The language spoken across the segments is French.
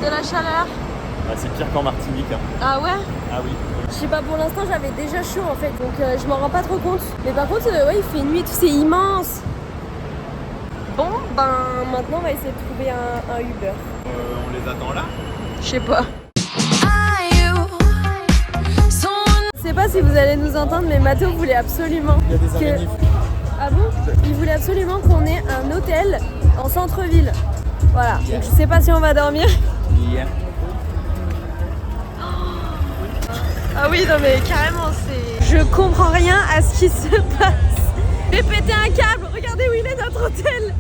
de la chaleur. Ah, c'est pire qu'en Martinique. Hein. Ah ouais? Ah oui. Je sais pas, pour l'instant j'avais déjà chaud en fait, donc je m'en rends pas trop compte. Mais par contre, ouais, il fait nuit et tout, c'est immense. Bon, ben maintenant on va essayer de trouver un Uber. On les attend là? Je sais pas. Je sais pas si vous allez nous entendre, mais Mathéo voulait absolument Il y a des araignées. Ah bon? Il voulait absolument qu'on ait un hôtel en centre-ville. Voilà, donc je sais pas si on va dormir. Yeah. Ah oui, non mais carrément, c'est... Je comprends rien à ce qui se passe. J'ai pété un câble, regardez où il est notre hôtel.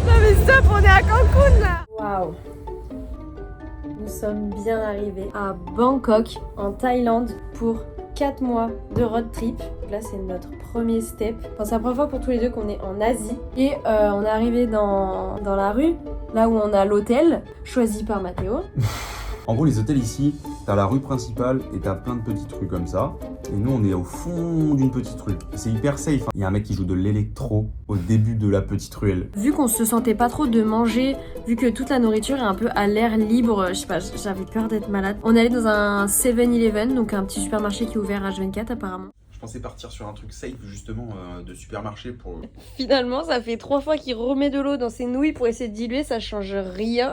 Non mais stop, on est à Cancun là. Waouh. Nous sommes bien arrivés à Bangkok, en Thaïlande, pour 4 mois de road trip. Là, c'est notre premier step. Enfin, c'est la première fois pour tous les deux qu'on est en Asie. Et on est arrivé dans la rue, là où on a l'hôtel, choisi par Mathéo. En gros, les hôtels ici, t'as la rue principale et t'as plein de petites rues comme ça. Et nous, on est au fond d'une petite rue. C'est hyper safe. Il y a un mec qui joue de l'électro au début de la petite ruelle. Vu qu'on se sentait pas trop de manger, vu que toute la nourriture est un peu à l'air libre, je sais pas, j'avais peur d'être malade. On est allé dans un 7-Eleven, donc un petit supermarché qui est ouvert H24 apparemment. Je pensais partir sur un truc safe, justement, de supermarché pour... Finalement, ça fait 3 fois qu'il remet de l'eau dans ses nouilles pour essayer de diluer, ça change rien.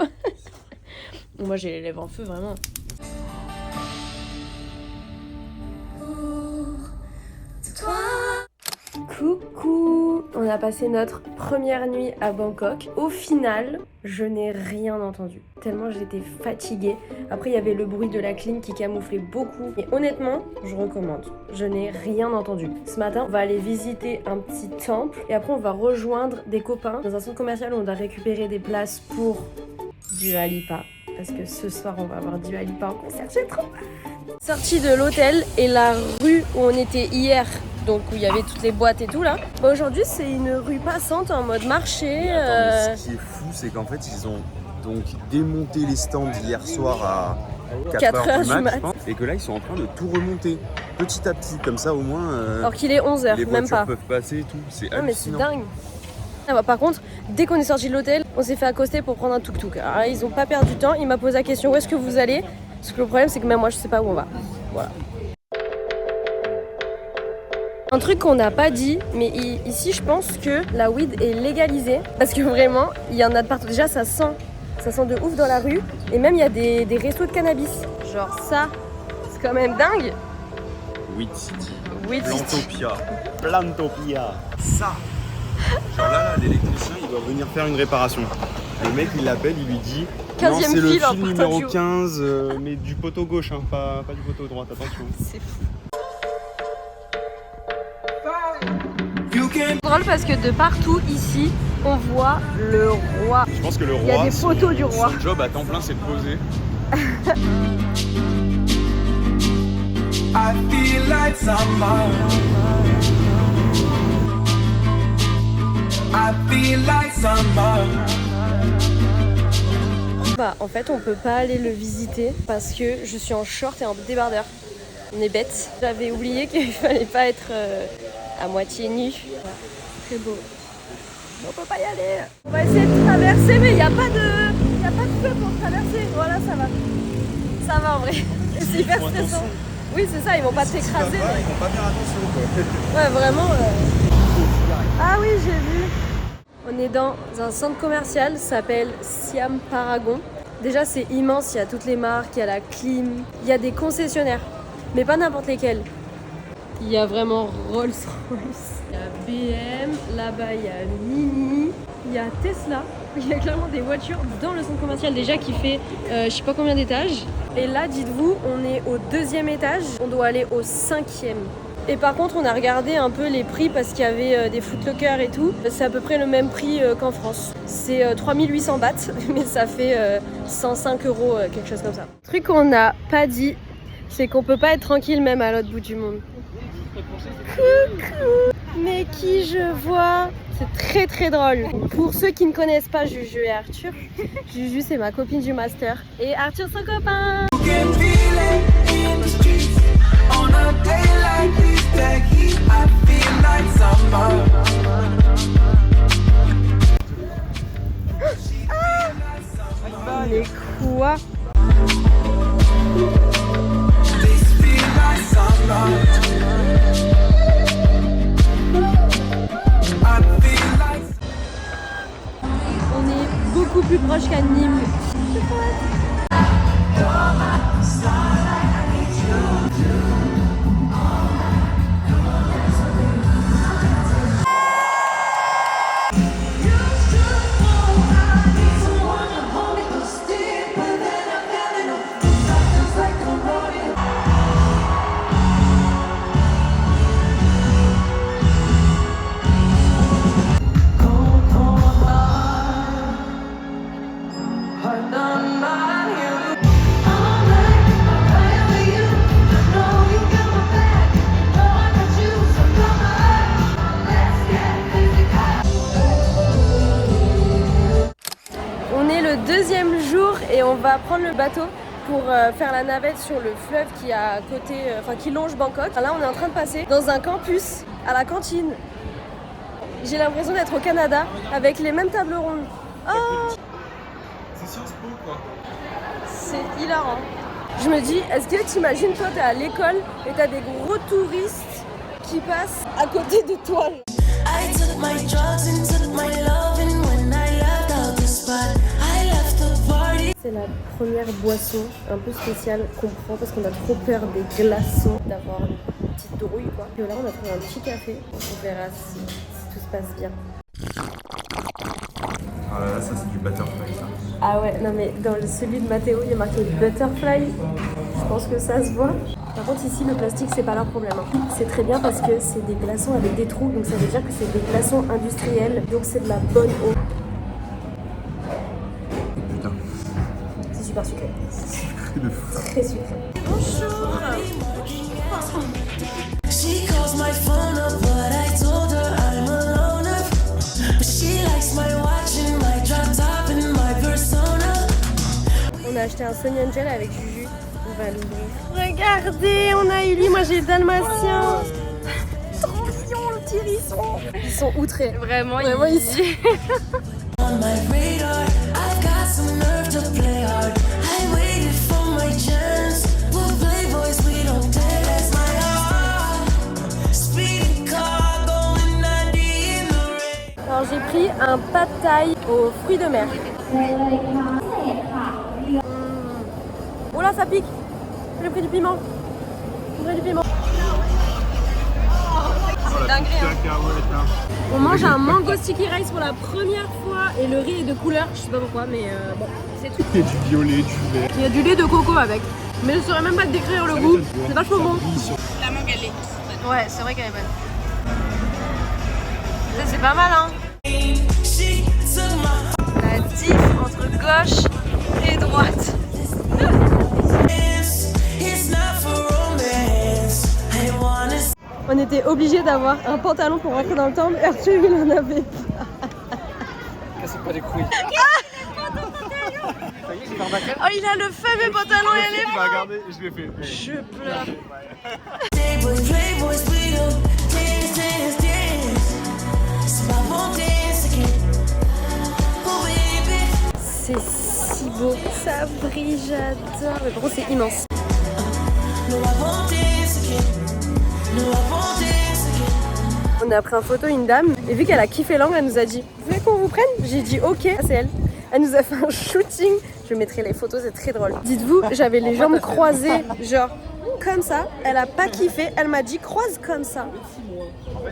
Moi, j'ai les lèvres en feu, vraiment. Coucou! On a passé notre première nuit à Bangkok. Au final, je n'ai rien entendu. Tellement j'étais fatiguée. Après, il y avait le bruit de la clim qui camouflait beaucoup. Et honnêtement, je recommande. Je n'ai rien entendu. Ce matin, on va aller visiter un petit temple. Et après, on va rejoindre des copains dans un centre commercial où on doit récupérer des places pour Dua Lipa. Parce que ce soir, on va avoir Dua Lipa en concert. J'ai trop hâte. Sortie de l'hôtel et la rue où on était hier, donc où il y avait toutes les boîtes et tout là. Bah, aujourd'hui, c'est une rue passante en mode marché. Attends, mais ce qui est fou, c'est qu'en fait, ils ont donc démonté les stands hier soir à 4 heures du mat, je pense, et que là, ils sont en train de tout remonter petit à petit, comme ça au moins. Alors qu'il est 11h, les même pas. voitures peuvent passer et tout. C'est Non, mais c'est hallucinant. dingue. Ah bah, par contre, dès qu'on est sorti de l'hôtel, on s'est fait accoster pour prendre un tuk-tuk. Alors ils ont pas perdu de temps, ils m'ont posé la question où est-ce que vous allez. Parce que le problème, c'est que même moi, je sais pas où on va. Voilà. Un truc qu'on n'a pas dit, mais ici, je pense que la weed est légalisée. Parce que vraiment, il y en a de partout. Déjà, ça sent de ouf dans la rue. Et même, il y a des restos de cannabis. Genre ça, c'est quand même dingue. Weed City. Weed City. Plantopia. Ça. Genre là, l'électricien, il doit venir faire une réparation. Le mec, il l'appelle, il lui dit... 15e non, c'est le fil en fil numéro portage. 15, mais du poteau gauche, hein, pas du poteau droit, attention. C'est fou. C'est drôle parce que de partout ici, on voit le roi. Je pense que le roi, Il y a des photos du roi. Son job à temps plein, c'est de poser. I feel like summer. I feel like summer. Bah en fait on peut pas aller le visiter parce que je suis en short et en débardeur. On est bête. J'avais oublié qu'il fallait pas être à moitié nu. Voilà. Très beau. On peut pas y aller. On va essayer de traverser mais il n'y a pas de feu pour traverser. Voilà, ça va. Ça va en vrai. C'est hyper stressant. Oui c'est ça, ils vont pas t'écraser. Ils vont pas faire attention quoi. Ouais vraiment. Ah oui j'ai vu. On est dans un centre commercial, ça s'appelle Siam Paragon. Déjà c'est immense, il y a toutes les marques, il y a la clim, il y a des concessionnaires, mais pas n'importe lesquels. Il y a vraiment Rolls-Royce, il y a BM, là-bas il y a Mini, il y a Tesla. Il y a clairement des voitures dans le centre commercial déjà qui fait je sais pas combien d'étages. Et là dites-vous, on est au 2e étage, on doit aller au 5e. Et par contre, on a regardé un peu les prix parce qu'il y avait des Footlocker et tout. C'est à peu près le même prix qu'en France. C'est 3800 bahts, mais ça fait 105 €, quelque chose comme ça. Le truc qu'on n'a pas dit, c'est qu'on peut pas être tranquille même à l'autre bout du monde. Coucou! Mais qui je vois? C'est très très drôle. Pour ceux qui ne connaissent pas Juju et Arthur, Juju c'est ma copine du master et Arthur son copain. You can feel it in the streets. On a day like this, that heat, I feel like summer. va prendre le bateau pour faire la navette sur le fleuve qui est à côté, qui longe Bangkok. Là, on est en train de passer dans un campus à la cantine. J'ai l'impression d'être au Canada avec les mêmes tables rondes. Oh, C'est Sciences Po quoi. c'est hilarant. Je me dis, est-ce que t'imagines, toi, t'es à l'école et t'as des gros touristes qui passent à côté de toi. I took my drugs and took my love, and when I left out the spot, I left the party. C'est la première boisson un peu spéciale qu'on prend parce qu'on a trop peur des glaçons, d'avoir une petite douille quoi. Et là on a trouvé un petit café, on verra si tout se passe bien. Ah là, ça c'est du butterfly ça. Ah ouais, non mais dans celui de Mathéo il y a marqué butterfly, je pense que ça se voit. Par contre ici le plastique c'est pas leur problème. C'est très bien parce que c'est des glaçons avec des trous, donc ça veut dire que c'est des glaçons industriels, donc c'est de la bonne eau. Putain. C'est super sucré. Sucré de fou. Très sucré. Bonjour. She calls my phone up, but I told her I'm alone. But she likes my watch and my drop top and my persona. On a acheté un Sonny Angel avec Juju. On va l'ouvrir. Regardez, on a Uli, moi j'ai le dalmatien. Trop mignon le petit hérisson. Ils sont outrés. Vraiment ici. On my radar, I've got some nerve to play hard. I waited for my chance. We're playboys, we don't test my heart. Speeding car going 90 in the rain. Alors j'ai pris un pad thai aux fruits de mer. Oh là ça pique. J'ai pris du piment. J'ai pris du piment. C'est dingue. On mange un mango sticky rice pour la première fois et le riz est de couleur, je sais pas pourquoi mais bon, c'est tout. Il y a du violet, du vert. Il y a du lait de coco avec, mais je saurais même pas te décrire le goût, c'est vachement bon. La mangue elle est. Ouais, c'est vrai qu'elle est bonne. Ça c'est pas mal hein. She took my La diff entre gauche et droite. hands. It's not for romance. I wanna On était obligé d'avoir un pantalon pour rentrer dans le temple et Arthur il en avait pas. Cassez pas les couilles. Oh il a le fameux pantalon et elle est Tu vas regarder, je l'ai fait. Je pleure. playboys, we don't dance, dance, dance. So I won't dance again. Oh baby. C'est si beau, ça brille, j'adore. Mais par contre c'est immense. No, I won't dance again. No, I won't dance again. On a pris en photo une dame et vu qu'elle a kiffé l'angle, elle nous a dit « Vous voulez qu'on vous prenne ?» J'ai dit « Ok, c'est elle ». Elle nous a fait un shooting. Je mettrai les photos, c'est très drôle. Dites-vous, j'avais les jambes croisées, genre comme ça. Elle a pas kiffé, elle m'a dit « Croise comme ça ».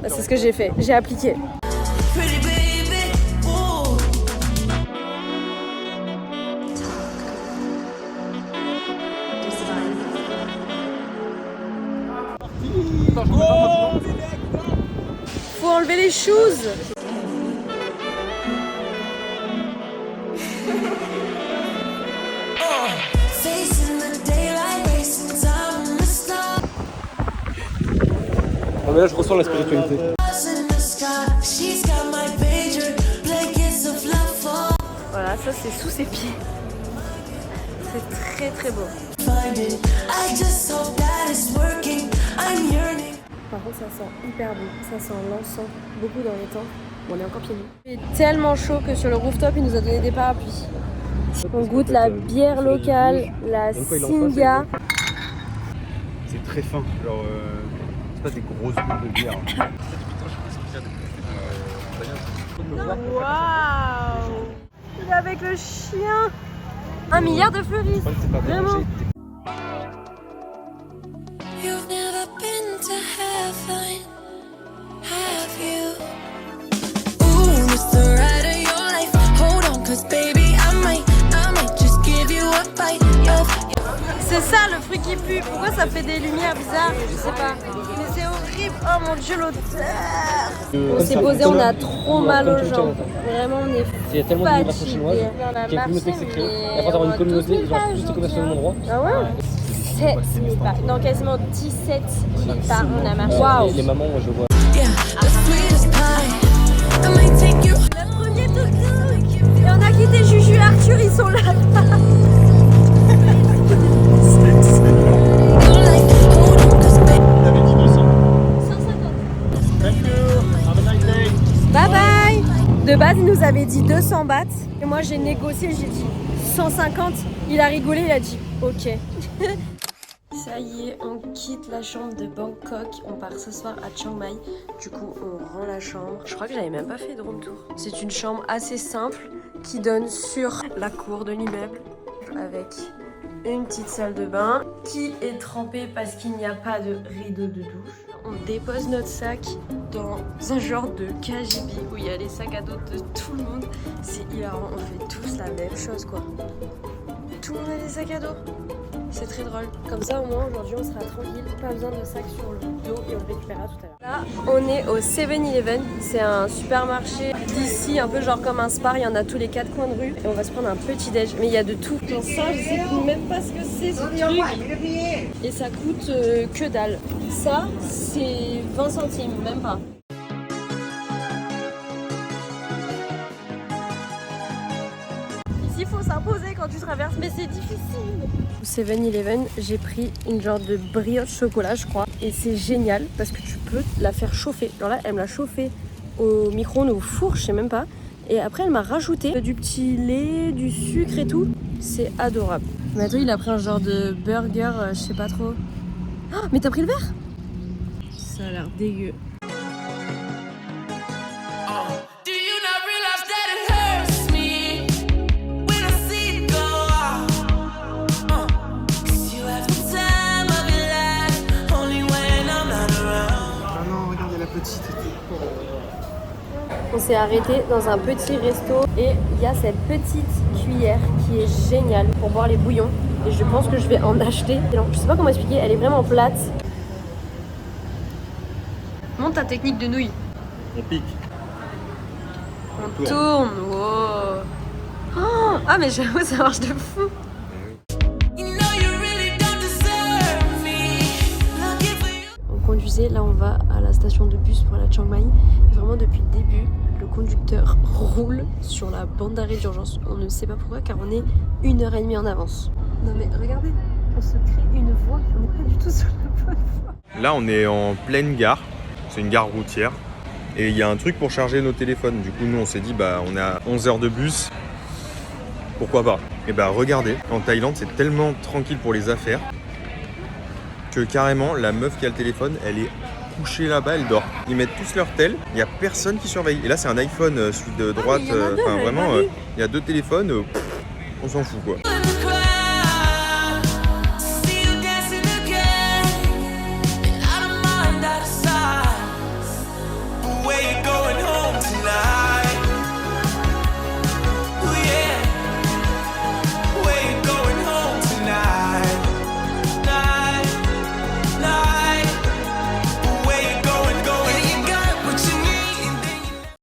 Bah, c'est ce que j'ai fait, j'ai appliqué. Pretty baby. Ooh. Faut enlever les shoes. Facing the daylight, racing time in the stars Non mais là je ressens la spiritualité. in the sky. She's got my pager, blankets of love for Voilà, ça c'est sous ses pieds. C'est très très beau. finding. I just hope that it's working. I'm yearning. Par contre, ça sent hyper bon. Ça sent l'encens, beaucoup dans les tempes. Bon, on est encore pieds nus. Il fait tellement chaud que sur le rooftop, il nous a donné des parapluies. On goûte la bière locale, la Singa. C'est très fin, genre c'est pas des grosses boules de bière. Waouh! Il est avec le chien. 1 milliard de fleuris. Vraiment. You've never been to heaven, have you? Ooh, it's the ride of your life. Hold on, 'cause baby, I might just give you a bite of. C'est ça le fruit qui pue. Pourquoi ça fait des lumières bizarres? Je sais pas. Mais c'est horrible. Oh mon dieu, l'odeur. On s'est posé, on a trop mal aux jambes. Vraiment, on est Il y a tellement d'immigration fatigué. chinoise On a qu'il y a une communauté qui s'est créée. marché, Et après avoir mais une communauté, on a ils ont plus de commerce au même endroit. Ah ouais? 7 000 pas. Non, quasiment 17 000 pas. On a marché. Waouh! Les mamans, moi je vois. Yeah, the sweetest pie. I might take you. Le premier tuk-tuk. Et on a quitté Juju et Arthur, ils sont là. Et moi j'ai négocié, j'ai dit 150. Il a rigolé, il a dit ok. Ça y est, on quitte la chambre de Bangkok. On part ce soir à Chiang Mai. Du coup, on rend la chambre. Je crois que j'avais même pas fait de room tour. C'est une chambre assez simple qui donne sur la cour de l'immeuble avec une petite salle de bain qui est trempée parce qu'il n'y a pas de rideau de douche. On dépose notre sac dans un genre de KGB où il y a les sacs à dos de tout le monde. C'est hilarant, on fait tous la même chose quoi. Tout le monde a des sacs à dos. C'est très drôle. Comme ça, au moins, aujourd'hui, on sera tranquille. Pas besoin de sac sur le dos et on le récupérera tout à l'heure. Là, on est au 7-Eleven. C'est un supermarché d'ici, un peu genre comme un Spar. Il y en a tous les 4 coins de rue. Et on va se prendre un petit déj. Mais il y a de tout. Genre ça, je sais même pas ce que c'est ce truc. Et ça coûte que dalle. Ça, c'est 20 centimes, même pas. Il faut s'imposer quand tu traverses, mais c'est difficile. Au 7-Eleven, j'ai pris une genre de brioche chocolat, je crois. Et c'est génial parce que tu peux la faire chauffer. Alors là, elle me l'a chauffée au micro-ondes, au four, je sais même pas. Et après, elle m'a rajouté du petit lait, du sucre et tout. C'est adorable. Mathieu, il a pris un genre de burger, je sais pas trop. Oh, mais t'as pris le verre? Ça a l'air dégueu. On s'est arrêté dans un petit resto et il y a cette petite cuillère qui est géniale pour boire les bouillons et je pense que je vais en acheter. Alors, je sais pas comment expliquer, elle est vraiment plate. Montre ta technique de nouilles. On pique. On tourne. Wow. Oh, ah mais j'avoue ça marche de fou. On conduisait, là on va à la station de bus pour aller à Chiang Mai. Et vraiment depuis le début, le conducteur roule sur la bande d'arrêt d'urgence. On ne sait pas pourquoi car on est 1h30 en avance. Non mais regardez, on se crée une voie, on n'est pas du tout sur la bonne voie. Là, on est en pleine gare. C'est une gare routière. Et il y a un truc pour charger nos téléphones. Du coup, nous, on s'est dit, bah, on a 11 heures de bus. Pourquoi pas? Et bah, regardez, en Thaïlande, c'est tellement tranquille pour les affaires que carrément, la meuf qui a le téléphone, elle est couchée là-bas, elle dort. Ils mettent tous leur tel, il n'y a personne qui surveille. Et là, c'est un iPhone, celui de droite. Enfin, vraiment, il y a 2 téléphones, on s'en fout quoi.